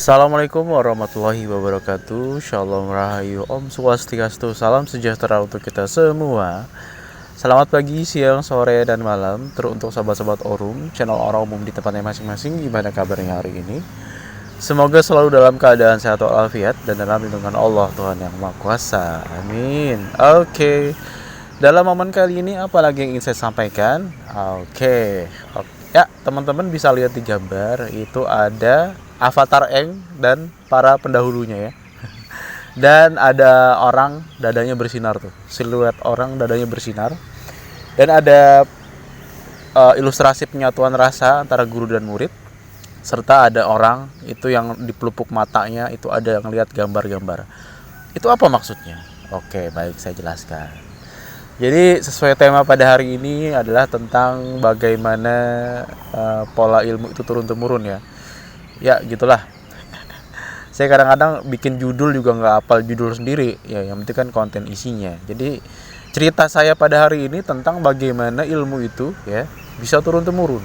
Assalamualaikum warahmatullahi wabarakatuh. Shalom rahayu, Om Swastiastu, salam sejahtera untuk kita semua. Selamat pagi, siang, sore, dan malam teruntuk sahabat-sahabat Orum, channel orang umum di tempatnya masing-masing. Gimana kabarnya hari ini? Semoga selalu dalam keadaan sehat walafiat dan dalam lindungan Allah Tuhan yang Maha Kuasa. Amin. Oke. Dalam momen kali ini apa lagi yang ingin saya sampaikan? Oke. Ya, teman-teman bisa lihat di gambar itu ada avatar Eng dan para pendahulunya ya. Dan ada orang dadanya bersinar tuh. Siluet orang dadanya bersinar. Dan ada ilustrasi penyatuan rasa antara guru dan murid. Serta ada orang itu yang di pelupuk matanya itu ada yang lihat gambar-gambar. Itu apa maksudnya? Oke, baik, saya jelaskan. Jadi sesuai tema pada hari ini adalah tentang bagaimana pola ilmu itu turun-temurun ya. Ya gitulah. Saya kadang-kadang bikin judul juga nggak hafal judul sendiri. Ya yang penting kan konten isinya. Jadi cerita saya pada hari ini tentang bagaimana ilmu itu ya bisa turun-temurun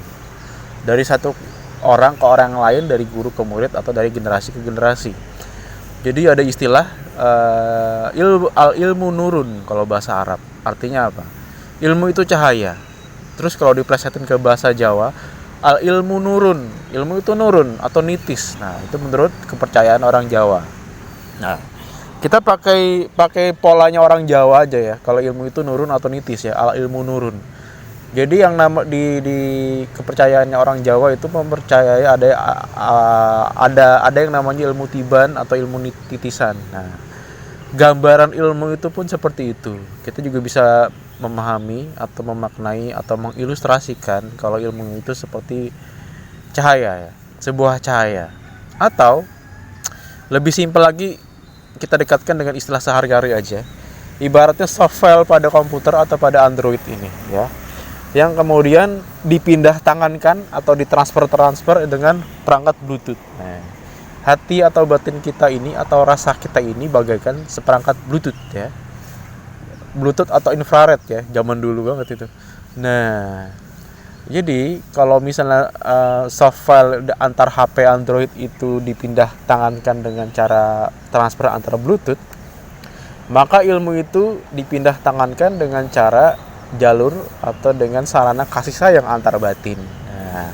dari satu orang ke orang lain, dari guru ke murid atau dari generasi ke generasi. Jadi ada istilah ilmu nurun kalau bahasa Arab. Artinya apa? Ilmu itu cahaya. Terus kalau diplesetin ke bahasa Jawa, al ilmu nurun. Ilmu itu nurun atau nitis. Nah, itu menurut kepercayaan orang Jawa. Nah, kita pakai polanya orang Jawa aja ya. Kalau ilmu itu nurun atau nitis ya, al ilmu nurun. Jadi yang nama di kepercayaannya orang Jawa itu mempercayai ada yang namanya ilmu tiban atau ilmu titisan. Nah, gambaran ilmu itu pun seperti itu. Kita juga bisa memahami atau memaknai atau mengilustrasikan kalau ilmu itu seperti cahaya ya, sebuah cahaya. Atau lebih simpel lagi kita dekatkan dengan istilah sehari-hari aja. Ibaratnya software pada komputer atau pada Android ini ya, yang kemudian dipindah tangankan atau ditransfer dengan perangkat Bluetooth. Nah, hati atau batin kita ini atau rasa kita ini bagaikan seperangkat Bluetooth ya. Bluetooth atau infrared ya, zaman dulu banget itu. Nah, jadi kalau misalnya software antar HP Android itu dipindah tangankan dengan cara transfer antara Bluetooth, maka ilmu itu dipindah tangankan dengan cara jalur atau dengan sarana kasih sayang antar batin. Nah,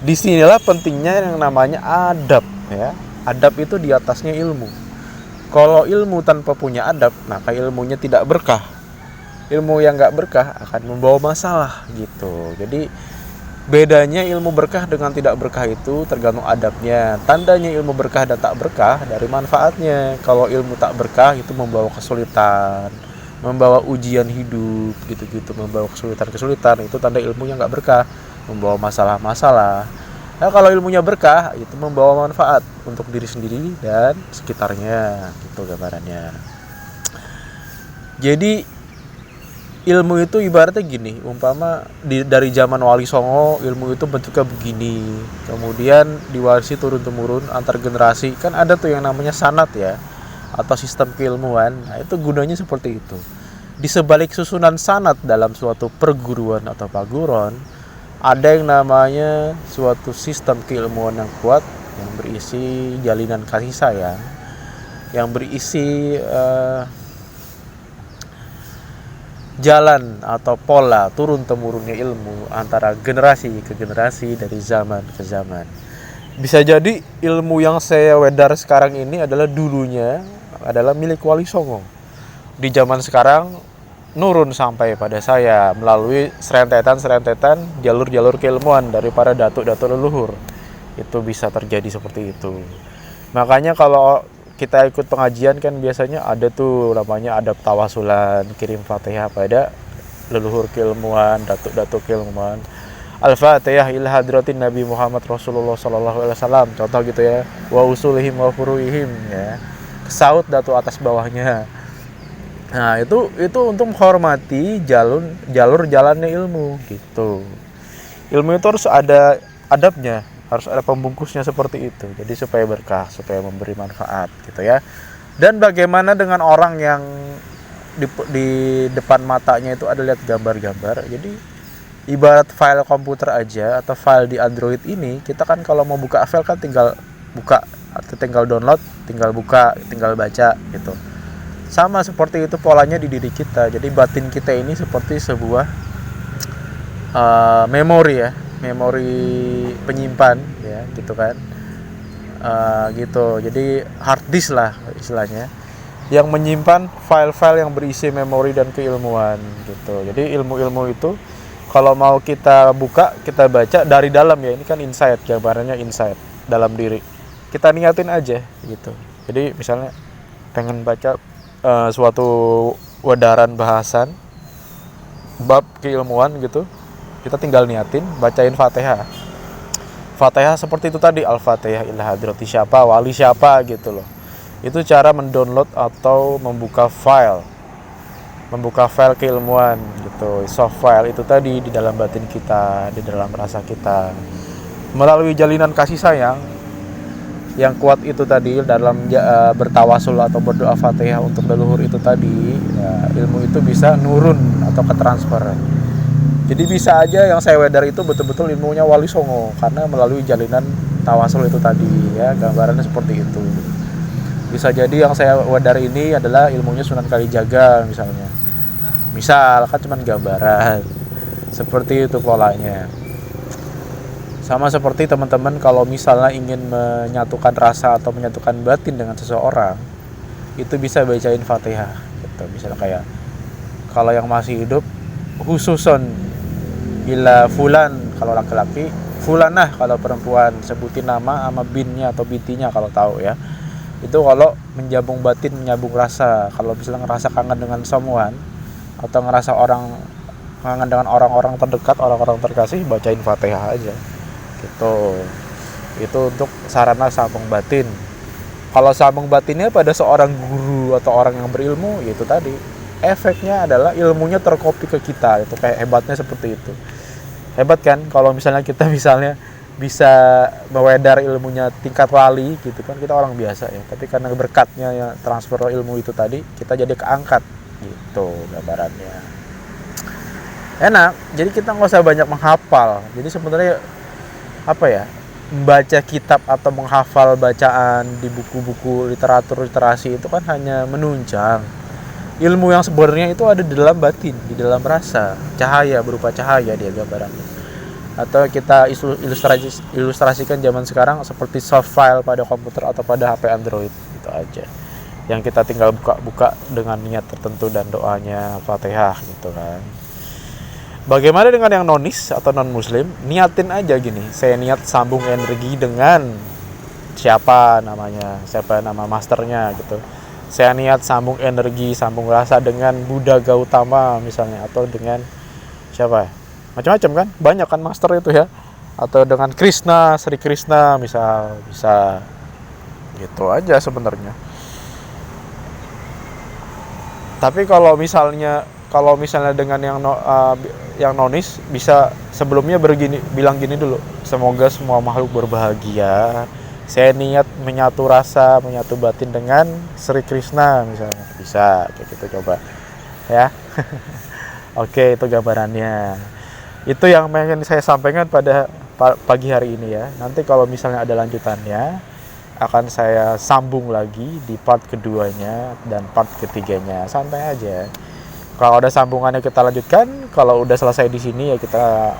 disinilah pentingnya yang namanya adab ya. Adab itu di atasnya ilmu. Kalau ilmu tanpa punya adab, maka ilmunya tidak berkah. Ilmu yang nggak berkah akan membawa masalah gitu. Jadi bedanya ilmu berkah dengan tidak berkah itu tergantung adabnya. Tandanya ilmu berkah dan tak berkah dari manfaatnya. Kalau ilmu tak berkah itu membawa kesulitan, membawa ujian hidup gitu-gitu, membawa kesulitan-kesulitan, itu tanda ilmunya nggak berkah, membawa masalah-masalah. Nah, kalau ilmunya berkah itu membawa manfaat untuk diri sendiri dan sekitarnya, gitu gambarannya. Jadi ilmu itu ibaratnya gini, umpama dari zaman Wali Songo ilmu itu bentuknya begini, kemudian diwarisi turun-temurun antar generasi. Kan ada tuh yang namanya sanad ya, atau sistem keilmuan. Nah, itu gunanya seperti itu. Di sebalik susunan sanad dalam suatu perguruan atau paguron, ada yang namanya suatu sistem keilmuan yang kuat, yang berisi jalinan kasih sayang, yang berisi jalan atau pola turun-temurunnya ilmu antara generasi ke generasi, dari zaman ke zaman. Bisa jadi ilmu yang saya wedar sekarang ini adalah dulunya adalah milik Wali Songo. Di zaman sekarang nurun sampai pada saya melalui serentetan jalur-jalur keilmuan dari para datuk-datuk leluhur. Itu bisa terjadi seperti itu. Makanya kalau kita ikut pengajian kan biasanya ada tuh namanya adab tawasulan, kirim Fatihah pada leluhur keilmuan, datuk-datuk keilmuan. Al-Fatihah ila hadratin Nabi Muhammad Rasulullah sallallahu alaihi wasallam. Contoh gitu ya. Wa usulihim wa furuihim ya. Saut datuk atas bawahnya. Nah, itu untuk menghormati jalur jalannya ilmu gitu. Ilmu itu harus ada adabnya, harus ada pembungkusnya seperti itu. Jadi supaya berkah, supaya memberi manfaat gitu ya. Dan bagaimana dengan orang yang di depan matanya itu ada lihat gambar-gambar. Jadi ibarat file komputer aja atau file di Android ini, kita kan kalau mau buka file kan tinggal buka atau tinggal download, tinggal buka, tinggal baca gitu. Sama seperti itu polanya di diri kita. Jadi batin kita ini seperti sebuah memori ya, memori penyimpan ya gitu kan. Gitu. Jadi hard disk lah istilahnya, yang menyimpan file-file yang berisi memori dan keilmuan gitu. Jadi ilmu-ilmu itu kalau mau kita buka, kita baca dari dalam ya, ini kan insight, gambarannya insight dalam diri. Kita niatin aja gitu. Jadi misalnya pengen baca suatu wadaran bahasan bab keilmuan gitu, kita tinggal niatin bacain Fatihah. Fatihah seperti itu tadi, Al-Fatihah ila hadrati siapa, wali siapa gitu loh. Itu cara mendownload atau membuka file keilmuan gitu, soft file itu tadi di dalam batin kita, di dalam rasa kita, melalui jalinan kasih sayang yang kuat itu tadi, dalam bertawasul atau berdoa Fatihah untuk leluhur itu tadi ya, ilmu itu bisa nurun atau ke transfer. Jadi bisa aja yang saya wedar itu betul-betul ilmunya Wali Songo, karena melalui jalinan tawasul itu tadi ya, gambarannya seperti itu. Bisa jadi yang saya wedar ini adalah ilmunya Sunan Kalijaga misalnya. Misal kan cuma gambaran. Seperti itu polanya. Sama seperti teman-teman kalau misalnya ingin menyatukan rasa atau menyatukan batin dengan seseorang, itu bisa bacain Fatihah gitu. Misalnya kayak kalau yang masih hidup, khususon ila fulan kalau laki-laki, fulanah kalau perempuan, sebutin nama sama binnya atau bintinya kalau tahu ya. Itu kalau menjabung batin, menyambung rasa. Kalau misalnya ngerasa kangen dengan someone atau ngerasa kangen dengan orang-orang terdekat, orang-orang terkasih, bacain Fatihah aja gitu. Itu untuk sarana sambung batin. Kalau sambung batinnya pada seorang guru atau orang yang berilmu, yaitu tadi efeknya adalah ilmunya terkopi ke kita. Itu kayak hebatnya seperti itu. Hebat kan kalau misalnya kita bisa mewedar ilmunya tingkat wali gitu kan, kita orang biasa ya, tapi karena berkatnya ya, transfer ilmu itu tadi, kita jadi keangkat gitu gambarannya. Enak, jadi kita nggak usah banyak menghafal. Jadi sebenarnya apa ya, membaca kitab atau menghafal bacaan di buku-buku literatur literasi itu kan hanya menunjang. Ilmu yang sebenarnya itu ada di dalam batin, di dalam rasa, cahaya, berupa cahaya dia gambarannya. Atau kita ilustrasikan zaman sekarang seperti soft file pada komputer atau pada HP Android, itu aja. Yang kita tinggal buka-buka dengan niat tertentu dan doanya Fatihah gitu kan. Bagaimana dengan yang nonis atau non muslim? Niatin aja gini, saya niat sambung energi dengan siapa namanya, siapa nama masternya gitu. Saya niat sambung energi, sambung rasa dengan Buddha Gautama misalnya, atau dengan siapa? Macam-macam kan, banyak kan master itu ya. Atau dengan Krishna, Sri Krishna misal, bisa gitu aja sebenarnya. Tapi kalau misalnya dengan yang nonis, bisa sebelumnya bilang gini dulu, semoga semua makhluk berbahagia. Saya niat menyatu rasa, menyatu batin dengan Sri Krishna misalnya, bisa kayak gitu, coba ya. Oke, itu gambarannya. Itu yang pengen saya sampaikan pada pagi hari ini ya. Nanti kalau misalnya ada lanjutannya, akan saya sambung lagi di part keduanya dan part ketiganya. Santai aja. Kalau ada sambungannya kita lanjutkan. Kalau udah selesai di sini ya kita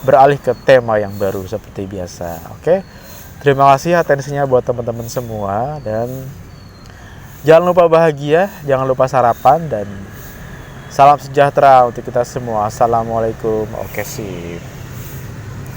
beralih ke tema yang baru seperti biasa. Oke. Terima kasih atensinya buat teman-teman semua, dan jangan lupa bahagia, jangan lupa sarapan, dan salam sejahtera untuk kita semua. Assalamualaikum. Oke, sip.